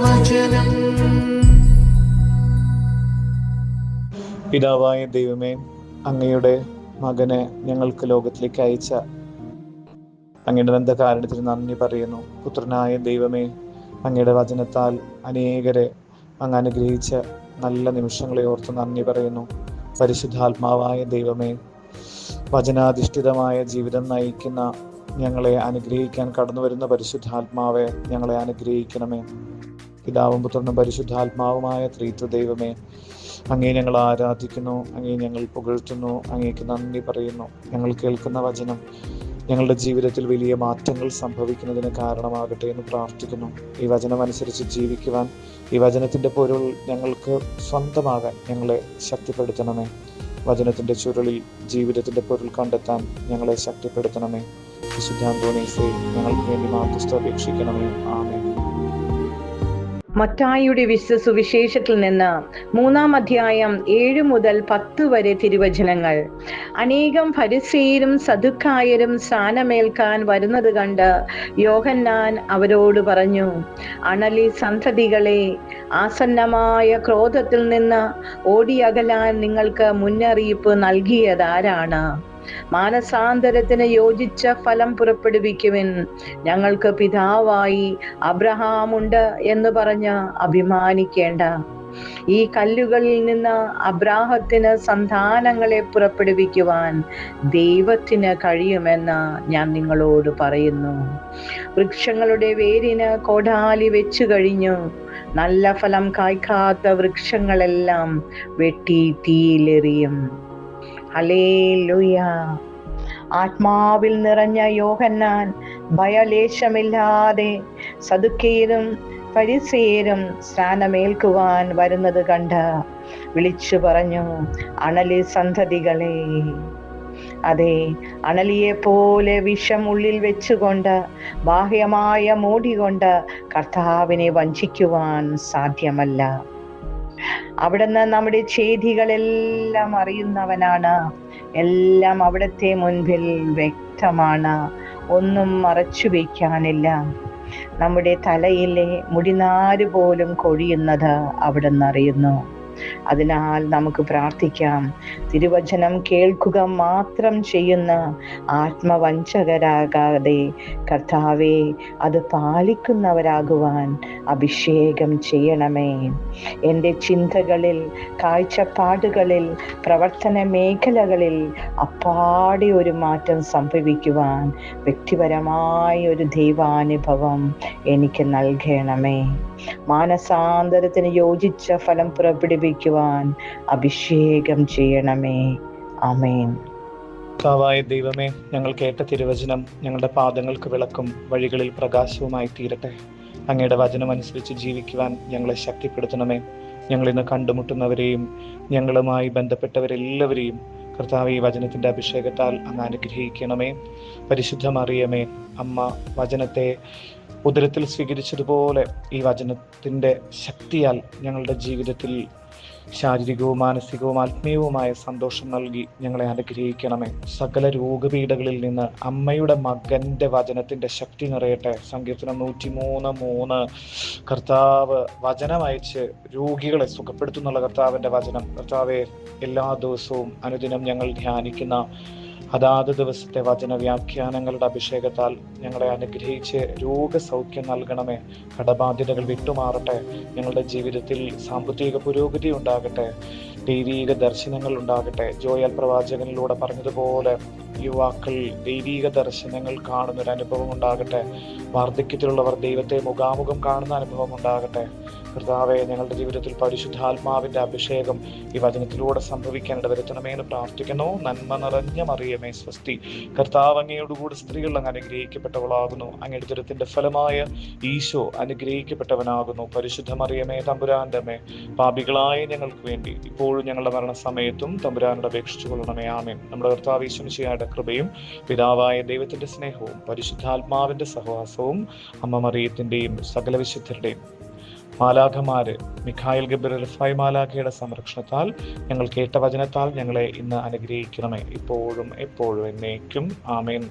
വചനം. പിതാവായ ദൈവമേ, അങ്ങയുടെ മകനെ ഞങ്ങൾക്ക് ലോകത്തിലേക്ക് അയച്ച അങ്ങയുടെ ബന്ധകാരണത്തിന് നന്ദി പറയുന്നു. പുത്രനായ ദൈവമേ, അങ്ങയുടെ വചനത്താൽ അനേകരെ അങ്ങ് അനുഗ്രഹിച്ച നല്ല നിമിഷങ്ങളെ ഓർത്ത് നന്ദി പറയുന്നു. പരിശുദ്ധാത്മാവായ ദൈവമേ, വചനാധിഷ്ഠിതമായ ജീവിതം നയിക്കുന്ന ഞങ്ങളെ അനുഗ്രഹിക്കാൻ കടന്നു വരുന്ന പരിശുദ്ധാത്മാവെ, ഞങ്ങളെ അനുഗ്രഹിക്കണമേ. പിതാവും പുത്രനും പരിശുദ്ധാത്മാവുമായ ത്രിത്വ ദൈവമേ, അങ്ങേ ഞങ്ങൾ ആരാധിക്കുന്നു, അങ്ങേ ഞങ്ങൾ പുകഴ്ത്തുന്നു, അങ്ങേക്ക് നന്ദി പറയുന്നു. ഞങ്ങൾ കേൾക്കുന്ന വചനം ഞങ്ങളുടെ ജീവിതത്തിൽ വലിയ മാറ്റങ്ങൾ സംഭവിക്കുന്നതിന് കാരണമാകട്ടെ എന്ന് പ്രാർത്ഥിക്കുന്നു. ഈ വചനം അനുസരിച്ച് ജീവിക്കുവാൻ, ഈ വചനത്തിൻ്റെ പൊരുൾ ഞങ്ങൾക്ക് സ്വന്തമാകാൻ ഞങ്ങളെ ശക്തിപ്പെടുത്തണമേ. വചനത്തിൻ്റെ ചുരുളിൽ ജീവിതത്തിൻ്റെ പൊരുൾ കണ്ടെത്താൻ ഞങ്ങളെ ശക്തിപ്പെടുത്തണമേ. വിശുദ്ധ അന്തോണീസേ, ഞങ്ങൾക്ക് വേണ്ടി മാധ്യസ്ഥ അപേക്ഷിക്കണമേ. ആമേൻ. മത്തായിയുടെ സുവിശേഷത്തിൽ നിന്ന് 3-ാം അധ്യായം 7 മുതൽ 10 വരെ തിരുവചനങ്ങൾ. അനേകം ഫരിസേയരും സദുക്കായരും സ്നാനമേൽക്കാൻ വരുന്നത് കണ്ട് യോഹന്നാൻ അവരോട് പറഞ്ഞു, അണലി സന്തതികളെ, ആസന്നമായ ക്രോധത്തിൽ നിന്ന് ഓടിയകലാൻ നിങ്ങൾക്ക് മുന്നറിയിപ്പ് നൽകിയതാരാണ്? മാനസാന്തരത്തിന് യോജിച്ച ഫലം പുറപ്പെടുവിക്കുവിൻ. ഞങ്ങൾക്ക് പിതാവായി അബ്രഹാമുണ്ട് എന്ന് പറഞ്ഞ് അഭിമാനിക്കേണ്ട. ഈ കല്ലുകളിൽ നിന്ന് അബ്രാഹത്തിന് സന്താനങ്ങളെ പുറപ്പെടുവിക്കുവാൻ ദൈവത്തിന് കഴിയുമെന്ന് ഞാൻ നിങ്ങളോട് പറയുന്നു. വൃക്ഷങ്ങളുടെ വേരിന് കോടാലി വെച്ചു കഴിഞ്ഞു. നല്ല ഫലം കായ്ക്കാത്ത വൃക്ഷങ്ങളെല്ലാം വെട്ടി തീയിലെറിയും. ഹല്ലേലൂയ. ആത്മാവിൽ നിറഞ്ഞ യോഹന്നാൻ ഭയലേശമില്ലാതെ സദുക്കയരും ഫരിസേയരും സ്നാനമേൽക്കുവാൻ വരുന്നത് കണ്ട് വിളിച്ചു പറഞ്ഞു, അണലി സന്തതികളെ. അതെ, അണലിയെ പോലെ വിഷം ഉള്ളിൽ വെച്ചുകൊണ്ട് ബാഹ്യമായ മോടി കൊണ്ട് കർത്താവിനെ വഞ്ചിക്കുവാൻ സാധ്യമല്ല. അവിടുന്ന് നമ്മുടെ ചെയ്തികളെല്ലാം അറിയുന്നവനാണ്. എല്ലാം അവിടുത്തെ മുൻപിൽ വ്യക്തമാണ്. ഒന്നും മറച്ചു വയ്ക്കാനില്ല. നമ്മുടെ തലയിലെ മുടിനാര് പോലും കൊഴിയുന്നത് അവിടുന്ന് അറിയുന്നു. അതിനാൽ നമുക്ക് പ്രാർത്ഥിക്കാം. തിരുവചനം കേൾക്കുക മാത്രം ചെയ്യുന്ന ആത്മവഞ്ചകരാകാതെ കർത്താവേ, അത് പാലിക്കുന്നവരാകുവാൻ അഭിഷേകം ചെയ്യണമേ. എൻ്റെ ചിന്തകളിൽ, കാഴ്ചപ്പാടുകളിൽ, പ്രവർത്തന മേഖലകളിൽ അപ്പാടെ ഒരു മാറ്റം സംഭവിക്കുവാൻ വ്യക്തിപരമായ ഒരു ദൈവാനുഭവം എനിക്ക് നൽകണമേ. മാനസാന്തരത്തിന് യോജിച്ച ഫലം പുറപ്പെടുവിക്കുവാൻ അഭിഷേകം ചെയ്യണമേ. ആമേൻ. കർത്താവായ ദൈവമേ, ഞങ്ങൾ കേട്ട തിരുവചനം ഞങ്ങളുടെ പാദങ്ങൾക്ക് വിളക്കും വഴികളിൽ പ്രകാശവുമായി തീരട്ടെ. അങ്ങയുടെ വചനം അനുസരിച്ച് ജീവിക്കുവാൻ ഞങ്ങളെ ശക്തിപ്പെടുത്തണമേ. ഞങ്ങളിന്ന് കണ്ടുമുട്ടുന്നവരെയും ഞങ്ങളുമായി ബന്ധപ്പെട്ടവരെല്ലാവരെയും കർത്താവ് ഈ വചനത്തിൻ്റെ അഭിഷേകത്താൽ അങ്ങ് അനുഗ്രഹിക്കണമേ. പരിശുദ്ധ മറിയമേ, അമ്മ വചനത്തെ ഉദരത്തിൽ സ്വീകരിച്ചതുപോലെ ഈ വചനത്തിൻ്റെ ശക്തിയാൽ ഞങ്ങളുടെ ജീവിതത്തിൽ ശാരീരികവും മാനസികവും ആത്മീയവുമായ സന്തോഷം നൽകി ഞങ്ങളെ അനുഗ്രഹിക്കണമേ. സകല രോഗപീഠകളിൽ നിന്ന് അമ്മയുടെ മകൻ്റെ വചനത്തിൻ്റെ ശക്തി നിറയട്ടെ. സങ്കീർത്തനം 103:3 കർത്താവ് വചനമയച്ച് രോഗികളെ സുഖപ്പെടുത്തുന്നുള്ള കർത്താവിൻ്റെ വചനം കർത്താവെ എല്ലാ ദിവസവും അനുദിനം ഞങ്ങൾ ധ്യാനിക്കുന്ന അതാത് ദിവസത്തെ വചന വ്യാഖ്യാനങ്ങളുടെ അഭിഷേകത്താൽ ഞങ്ങളെ അനുഗ്രഹിച്ച് രോഗസൗഖ്യം നൽകണമേ. കടബാധ്യതകൾ വിട്ടുമാറട്ടെ. ഞങ്ങളുടെ ജീവിതത്തിൽ സാമ്പത്തിക പുരോഗതി ഉണ്ടാകട്ടെ. ദൈവീക ദർശനങ്ങൾ ഉണ്ടാകട്ടെ. ജോയൽ പ്രവാചകനിലൂടെ പറഞ്ഞതുപോലെ യുവാക്കൾ ദൈവീക ദർശനങ്ങൾ കാണുന്നൊരനുഭവം ഉണ്ടാകട്ടെ. വാർദ്ധക്യത്തിലുള്ളവർ ദൈവത്തെ മുഖാമുഖം കാണുന്ന അനുഭവം ഉണ്ടാകട്ടെ. കർത്താവെ, ഞങ്ങളുടെ ജീവിതത്തിൽ പരിശുദ്ധാത്മാവിൻ്റെ അഭിഷേകം ഈ വചനത്തിലൂടെ സംഭവിക്കാനിട വരുത്തണമേന്ന് പ്രാർത്ഥിക്കുന്നു. നന്മ നിറഞ്ഞ മറിയമേ സ്വസ്തി, കർത്താവ് അങ്ങയോടുകൂടി സ്ത്രീകൾ അങ്ങ് അനുഗ്രഹിക്കപ്പെട്ടവളാകുന്നു. അങ്ങയുടെ ദുരിതത്തിന്റെ ഫലമായ ഈശോ അനുഗ്രഹിക്കപ്പെട്ടവനാകുന്നു. പരിശുദ്ധ മറിയമേ തമ്പുരാന്റെ അമ്മേ, പാപികളായ ഞങ്ങൾക്ക് വേണ്ടി ഇപ്പോഴും ഞങ്ങളുടെ മരണസമയത്തും തമ്പുരാനോട് അപേക്ഷിച്ചു കൊള്ളണമേ. ആമേൻ. നമ്മുടെ കർത്താവ് യേശു മിശിഹായുടെ കൃപയും പിതാവായ ദൈവത്തിന്റെ സ്നേഹവും പരിശുദ്ധാത്മാവിന്റെ സഹവാസവും അമ്മ മറിയത്തിന്റെയും സകല വിശുദ്ധരുടെയും മാലാഖമാര് മിഖായിൽ ഗബ്രിയേൽ റഫായി മാലാഖയുടെ സംരക്ഷണത്താൽ ഞങ്ങൾ കേട്ട വചനത്താൽ ഞങ്ങളെ ഇന്ന് അനുഗ്രഹിക്കണമേ, ഇപ്പോഴും എപ്പോഴും എന്നേക്കും. ആമേൻ.